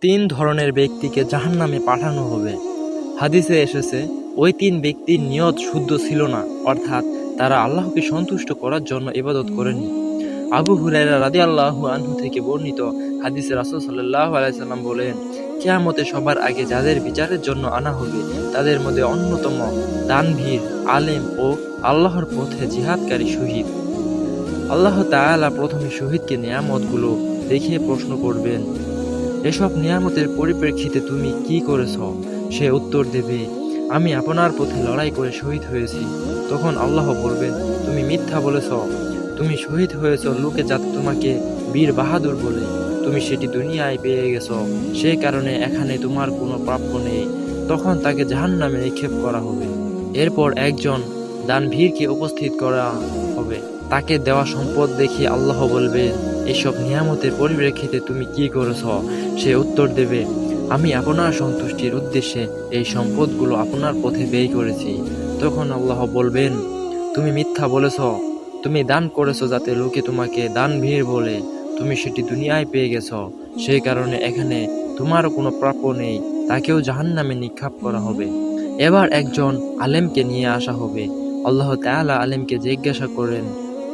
তিন ধরনের ব্যক্তিকে জাহান্নামে পাঠানো হবে। হাদিসে এসেছে, ওই তিন ব্যক্তির নিয়ত শুদ্ধ ছিল না, অর্থাৎ তারা আল্লাহকে সন্তুষ্ট করার জন্য ইবাদত করেনি। আবু হুরায়রা রাদিয়াল্লাহু আনহু থেকে বর্ণিত হাদিসে রাসূল সাল্লাল্লাহু আলাইহি সাল্লাম বলেন, কিয়ামতে সবার আগে যাদের বিচারের জন্য আনা হবে তাদের মধ্যে অন্যতম দানবীর, আলেম ও আল্লাহর পথে জিহাদকারী শহীদ। আল্লাহ তাআলা প্রথমে শহীদকে নিয়ামতগুলো দেখিয়ে প্রশ্ন করবেন, এসব নিয়ামতের পরিপ্রেক্ষিতে তুমি কি করেছ? সে উত্তর দেবে, আমি আপনার পথে লড়াই করে শহীদ হয়েছি। তখন আল্লাহ বলবেন, তুমি মিথ্যা বলেছ, তুমি শহীদ হয়েছ লোকে যাতে তোমাকে বীর বাহাদুর বলে, তুমি সেটি দুনিয়ায় পেয়ে গেছ, সেই কারণে এখানে তোমার কোনো প্রাপ্য নেই। তখন তাকে জাহান্নামে নিক্ষেপ করা হবে। এরপর একজন দানবীরকে উপস্থিত করা হবে। তাকে দেওয়া সম্পদ দেখে আল্লাহ বলবেন, এসব নিয়ামতের পরিপ্রেক্ষিতে তুমি কি করেছ? সে উত্তর দেবে, আমি আপনার সন্তুষ্টির উদ্দেশ্যে এই সম্পদগুলো আপনার পথে ব্যয় করেছি। তখন আল্লাহ বলবেন, তুমি মিথ্যা বলেছ, তুমি দান করেছ যাতে লোকে তোমাকে দানবীর বলে, তুমি সেটি দুনিয়ায় পেয়ে গেছ, সেই কারণে এখানে তোমার কোনো প্রাপ্য নেই। তাকেও জাহান্নামে নিক্ষেপ করা হবে। এবার একজন আলেমকে নিয়ে আসা হবে। আল্লাহ তাআলা আলেমকে জিজ্ঞাসা করেন,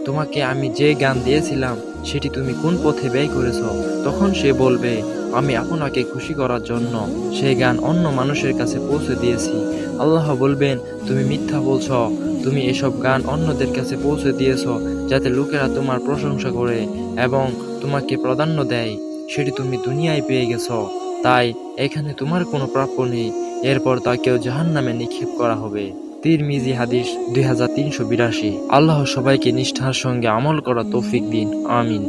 তোমাকে আমি যে জ্ঞান দিয়েছিলাম সেটি তুমি কোন পথে ব্যয় করেছ? তখন সে বলবে, আমি আপনাকে খুশি করার জন্য সেই জ্ঞান অন্য মানুষের কাছে পৌঁছে দিয়েছি। আল্লাহ বলবেন, তুমি মিথ্যা বলছ, তুমি এসব জ্ঞান অন্যদের কাছে পৌঁছে দিয়েছ যাতে লোকেরা তোমার প্রশংসা করে এবং তোমাকে প্রাধান্য দেয়, সেটি তুমি দুনিয়ায় পেয়ে গেছ, তাই এখানে তোমার কোনো প্রাপ্য নেই। এরপর তাকেও জাহান্নামে নিক্ষেপ করা হবে। তিরমিজি হাদিস 2382। আল্লাহ সবাইকে নিষ্ঠার সঙ্গে আমল করা তৌফিক দিন, আমিন।